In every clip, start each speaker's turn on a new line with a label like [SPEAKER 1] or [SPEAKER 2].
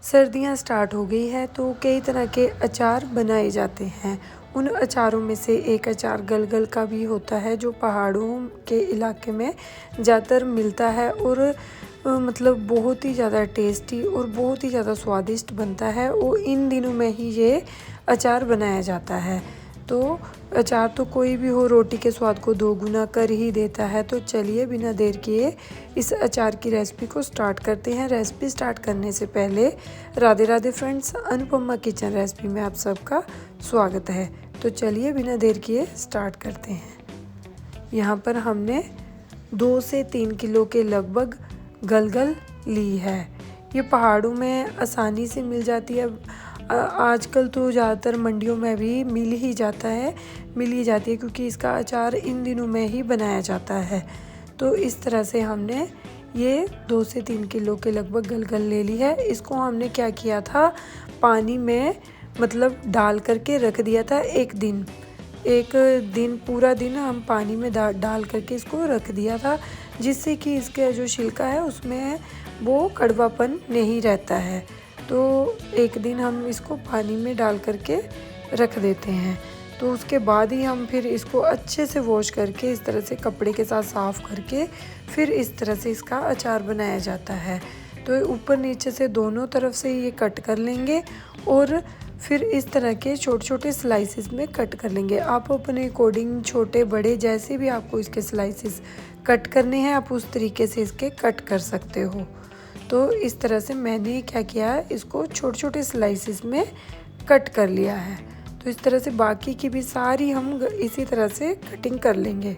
[SPEAKER 1] सर्दियाँ स्टार्ट हो गई है तो कई तरह के अचार बनाए जाते हैं। उन अचारों में से एक अचार गलगल का भी होता है जो पहाड़ों के इलाके में ज़्यादातर मिलता है और मतलब बहुत ही ज़्यादा टेस्टी और बहुत ही ज़्यादा स्वादिष्ट बनता है और इन दिनों में ही ये अचार बनाया जाता है। तो अचार तो कोई भी हो रोटी के स्वाद को दोगुना कर ही देता है। तो चलिए बिना देर किए इस अचार की रेसिपी को स्टार्ट करते हैं। रेसिपी स्टार्ट करने से पहले Radhe Radhe friends, Anupama kitchen recipe में आप सबका स्वागत है। तो चलिए बिना देर किए स्टार्ट करते हैं। यहाँ पर हमने 2 से 3 किलो के लगभग गलगल ली है। ये पहाड़ों में आसानी से मिल जाती है। आजकल तो ज़्यादातर मंडियों में भी मिल ही जाती है क्योंकि इसका अचार इन दिनों में ही बनाया जाता है। तो इस तरह से हमने ये 2 से 3 किलो के लगभग गलगल ले ली है। इसको हमने क्या किया था, पानी में मतलब डाल करके रख दिया था एक दिन पूरा दिन हम पानी में डाल करके इसको रख दिया था, जिससे कि इसका जो छिलका है उसमें वो कड़वापन नहीं रहता है। तो एक दिन हम इसको पानी में डाल करके रख देते हैं। तो उसके बाद ही हम फिर इसको अच्छे से वॉश करके इस तरह से कपड़े के साथ साफ़ करके फिर इस तरह से इसका अचार बनाया जाता है। तो ऊपर नीचे से दोनों तरफ से ये कट कर लेंगे और फिर इस तरह के छोटे छोटे स्लाइसेस में कट कर लेंगे। आप अपने अकॉर्डिंग छोटे बड़े जैसे भी आपको इसके स्लाइसेस कट करने हैं आप उस तरीके से इसके कट कर सकते हो। तो इस तरह से मैंने क्या किया है, इसको छोटे छोटे स्लाइसेस में कट कर लिया है। तो इस तरह से बाकी की भी सारी हम इसी तरह से कटिंग कर लेंगे।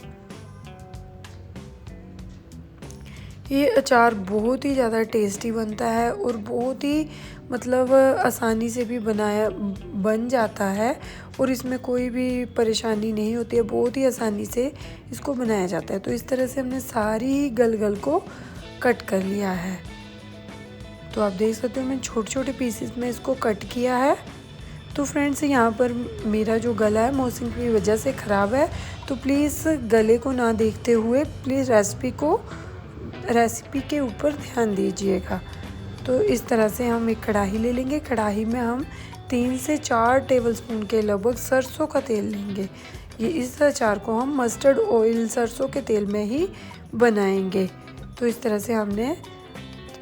[SPEAKER 1] ये अचार बहुत ही ज़्यादा टेस्टी बनता है और बहुत ही मतलब आसानी से भी बन जाता है और इसमें कोई भी परेशानी नहीं होती है, बहुत ही आसानी से इसको बनाया जाता है। तो इस तरह से हमने सारी गलगल को कट कर लिया है। तो आप देख सकते हो मैंने छोटे छोटे पीसेस में इसको कट किया है। तो फ्रेंड्स यहाँ पर मेरा जो गला है मौसम की वजह से ख़राब है, तो प्लीज़ गले को ना देखते हुए प्लीज़ रेसिपी के ऊपर ध्यान दीजिएगा। तो इस तरह से हम एक कढ़ाई ले लेंगे। कढ़ाई में हम 3 से 4 टेबलस्पून के लगभग सरसों का तेल लेंगे। ये इस अचार को हम मस्टर्ड ऑयल सरसों के तेल में ही बनाएंगे। तो इस तरह से हमने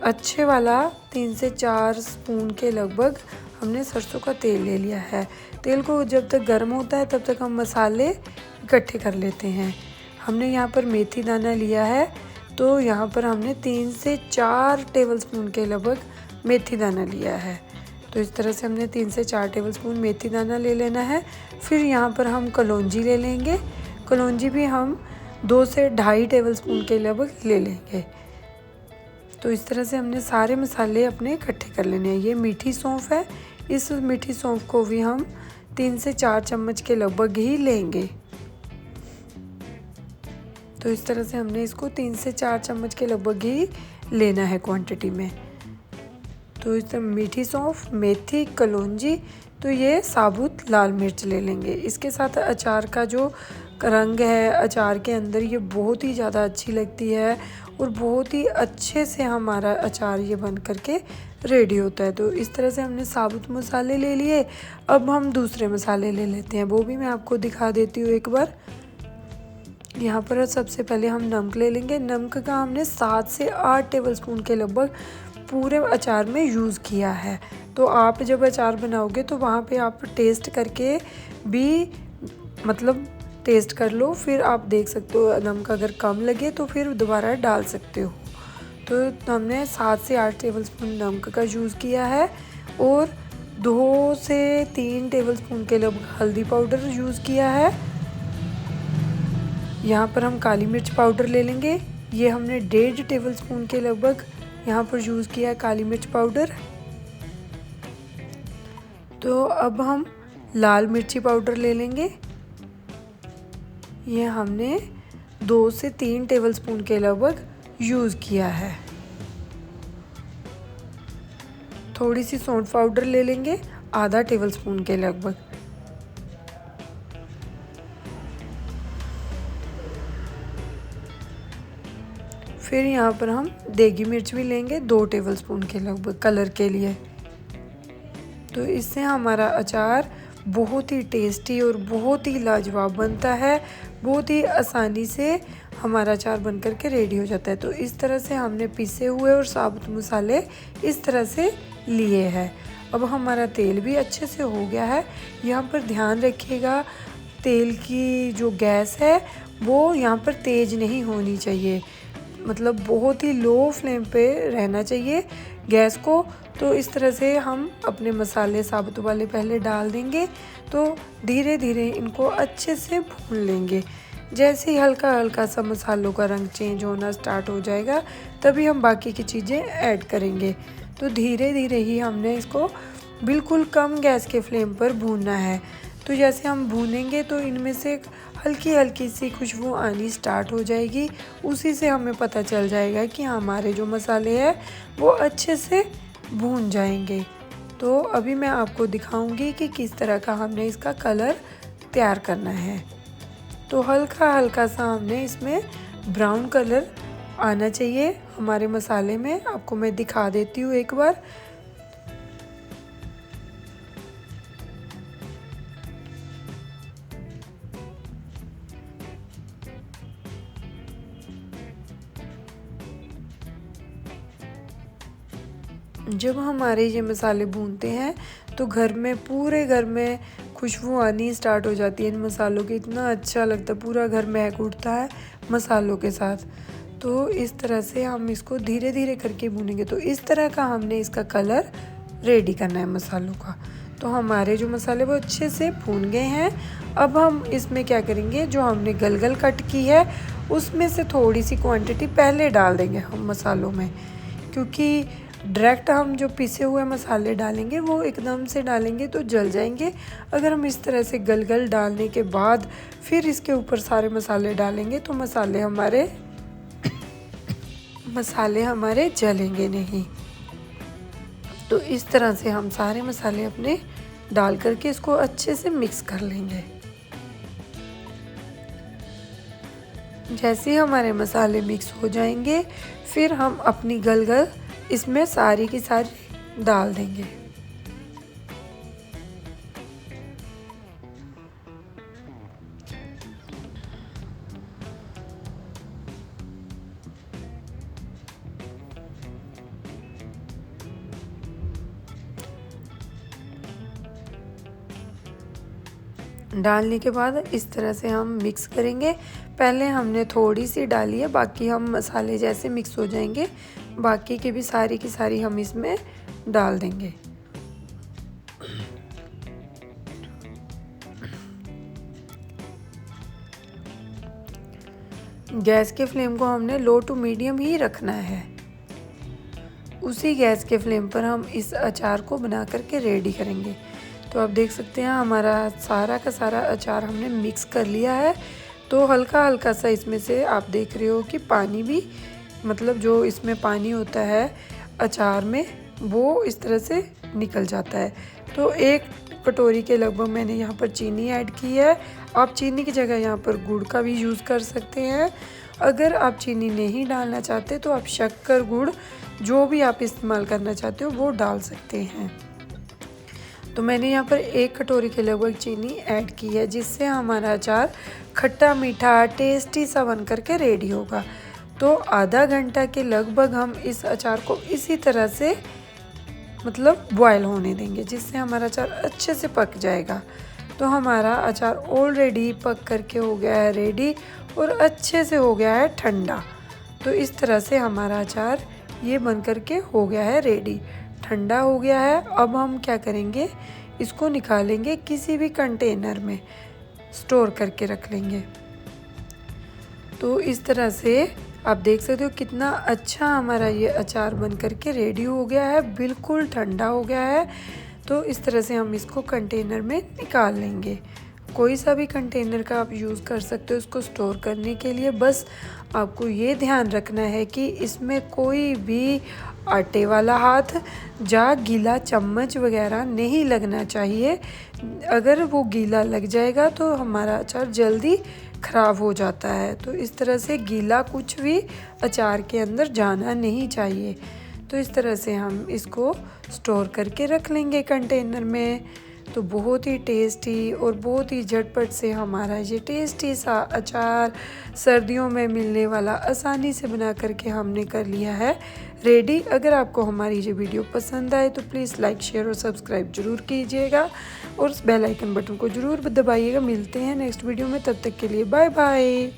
[SPEAKER 1] अच्छे वाला 3 से 4 स्पून के लगभग हमने सरसों का तेल ले लिया है। तेल को जब तक गर्म होता है तब तक हम मसाले इकट्ठे कर लेते हैं। हमने यहाँ पर मेथी दाना लिया है, तो यहाँ पर हमने 3 से 4 टेबलस्पून के लगभग मेथी दाना लिया है। तो इस तरह से हमने 3 से 4 टेबलस्पून मेथी दाना ले लेना है। फिर यहाँ पर हम कलौंजी ले लेंगे। कलौंजी भी हम 2 से 2.5 टेबलस्पून के लगभग ले लेंगे। तो इस तरह से हमने सारे मसाले अपने इकट्ठे कर लेने हैं। ये मीठी सौंफ है, इस मीठी सौंफ को भी हम 3 से 4 चम्मच के लगभग ही लेंगे। तो इस तरह से हमने इसको 3 से 4 चम्मच के लगभग ही लेना है क्वांटिटी में। तो इस तरह मीठी सौंफ, मेथी, कलौंजी, तो ये साबुत लाल मिर्च ले लेंगे। इसके साथ अचार का जो रंग है अचार के अंदर ये बहुत ही ज़्यादा अच्छी लगती है और बहुत ही अच्छे से हमारा अचार ये बन करके रेडी होता है। तो इस तरह से हमने साबुत मसाले ले लिए। अब हम दूसरे मसाले ले लेते हैं, वो भी मैं आपको दिखा देती हूँ एक बार। यहाँ पर सबसे पहले हम नमक ले लेंगे। नमक का हमने 7 से 8 टेबलस्पून के लगभग पूरे अचार में यूज़ किया है। तो आप जब अचार बनाओगे तो वहाँ पे आप टेस्ट करके भी मतलब टेस्ट कर लो, फिर आप देख सकते हो नमक अगर कम लगे तो फिर दोबारा डाल सकते हो। तो हमने 7 से 8 टेबलस्पून नमक का यूज़ किया है और 2 से 3 टेबलस्पून के लगभग हल्दी पाउडर यूज़ किया है। यहाँ पर हम काली मिर्च पाउडर ले लेंगे। ये हमने 1.5 टेबलस्पून के लगभग यहाँ पर यूज़ किया है काली मिर्च पाउडर। तो अब हम लाल मिर्ची पाउडर ले लेंगे। ये हमने 2 से 3 टेबलस्पून के लगभग यूज़ किया है। थोड़ी सी सौंठ पाउडर ले लेंगे, आधा टेबलस्पून के लगभग। फिर यहाँ पर हम देगी मिर्च भी लेंगे 2 टेबलस्पून के लगभग कलर के लिए। तो इससे हमारा अचार बहुत ही टेस्टी और बहुत ही लाजवाब बनता है। बहुत ही आसानी से हमारा अचार बन कर के रेडी हो जाता है। तो इस तरह से हमने पिसे हुए और साबुत मसाले इस तरह से लिए हैं। अब हमारा तेल भी अच्छे से हो गया है। यहाँ पर ध्यान रखिएगा, तेल की जो गैस है वो यहाँ पर तेज़ नहीं होनी चाहिए, मतलब बहुत ही लो फ्लेम पे रहना चाहिए गैस को। तो इस तरह से हम अपने मसाले साबुत वाले पहले डाल देंगे, तो धीरे धीरे इनको अच्छे से भून लेंगे। जैसे ही हल्का हल्का सा मसालों का रंग चेंज होना स्टार्ट हो जाएगा तभी हम बाकी की चीज़ें ऐड करेंगे। तो धीरे धीरे ही हमने इसको बिल्कुल कम गैस के फ्लेम पर भूनना है। तो जैसे हम भूनेंगे तो इनमें से हल्की हल्की सी खुशबू आनी स्टार्ट हो जाएगी। उसी से हमें पता चल जाएगा कि हमारे जो मसाले हैं वो अच्छे से भून जाएंगे। तो अभी मैं आपको दिखाऊंगी कि किस तरह का हमने इसका कलर तैयार करना है। तो हल्का हल्का सा हमने इसमें ब्राउन कलर आना चाहिए हमारे मसाले में। आपको मैं दिखा देती हूँ एक बार। जब हमारे ये मसाले भूनते हैं तो घर में, पूरे घर में खुशबू आनी स्टार्ट हो जाती है इन मसालों की। इतना अच्छा लगता है, पूरा घर महक उठता है मसालों के साथ। तो इस तरह से हम इसको धीरे धीरे करके भूनेंगे। तो इस तरह का हमने इसका कलर रेडी करना है मसालों का। तो हमारे जो मसाले वो अच्छे से भून गए हैं। अब हम इसमें क्या करेंगे, जो हमने गलगल कट की है उसमें से थोड़ी सी क्वांटिटी पहले डाल देंगे हम मसालों में, क्योंकि डायरेक्ट हम जो पिसे हुए मसाले डालेंगे वो एकदम से डालेंगे तो जल जाएंगे। अगर हम इस तरह से गलगल डालने के बाद फिर इसके ऊपर सारे मसाले डालेंगे तो मसाले हमारे जलेंगे नहीं। तो इस तरह से हम सारे मसाले अपने डाल करके इसको अच्छे से मिक्स कर लेंगे। जैसे हमारे मसाले मिक्स हो जाएंगे फिर हम अपनी गलगल इसमें सारी की सारी डाल देंगे। डालने के बाद इस तरह से हम मिक्स करेंगे। पहले हमने थोड़ी सी डाली है, बाकी हम मसाले जैसे मिक्स हो जाएंगे बाकी की भी सारी की सारी हम इसमें डाल देंगे। गैस के फ्लेम को हमने लो टू मीडियम ही रखना है। उसी गैस के फ्लेम पर हम इस अचार को बना करके रेडी करेंगे। तो आप देख सकते हैं हमारा सारा का सारा अचार हमने मिक्स कर लिया है। तो हल्का हल्का सा इसमें से आप देख रहे हो कि पानी भी, मतलब जो इसमें पानी होता है अचार में वो इस तरह से निकल जाता है। तो एक कटोरी के लगभग मैंने यहाँ पर चीनी ऐड की है। आप चीनी की जगह यहाँ पर गुड़ का भी यूज़ कर सकते हैं। अगर आप चीनी नहीं डालना चाहते तो आप शक्कर, गुड़ जो भी आप इस्तेमाल करना चाहते हो वो डाल सकते हैं। तो मैंने यहाँ पर एक कटोरी के लगभग चीनी ऐड की है, जिससे हमारा अचार खट्टा मीठा टेस्टी सा बन करके रेडी होगा। तो आधा घंटा के लगभग हम इस अचार को इसी तरह से मतलब बॉयल होने देंगे, जिससे हमारा अचार अच्छे से पक जाएगा। तो हमारा अचार ऑलरेडी पक करके हो गया है रेडी और अच्छे से हो गया है ठंडा। तो इस तरह से हमारा अचार ये बन करके हो गया है रेडी, ठंडा हो गया है। अब हम क्या करेंगे, इसको निकालेंगे, किसी भी कंटेनर में स्टोर करके रख लेंगे। तो इस तरह से आप देख सकते हो कितना अच्छा हमारा ये अचार बन करके रेडी हो गया है, बिल्कुल ठंडा हो गया है। तो इस तरह से हम इसको कंटेनर में निकाल लेंगे। कोई सा भी कंटेनर का आप यूज़ कर सकते हो इसको स्टोर करने के लिए। बस आपको ये ध्यान रखना है कि इसमें कोई भी आटे वाला हाथ या गीला चम्मच वगैरह नहीं लगना चाहिए। अगर वो गीला लग जाएगा तो हमारा अचार जल्दी ख़राब हो जाता है। तो इस तरह से गीला कुछ भी अचार के अंदर जाना नहीं चाहिए। तो इस तरह से हम इसको स्टोर करके रख लेंगे कंटेनर में। तो बहुत ही टेस्टी और बहुत ही झटपट से हमारा ये टेस्टी सा अचार सर्दियों में मिलने वाला आसानी से बना करके हमने कर लिया है रेडी। अगर आपको हमारी ये वीडियो पसंद आए तो प्लीज़ लाइक शेयर और सब्सक्राइब ज़रूर कीजिएगा और उस बेल आइकन बटन को ज़रूर दबाइएगा। मिलते हैं नेक्स्ट वीडियो में, तब तक के लिए बाय बाय।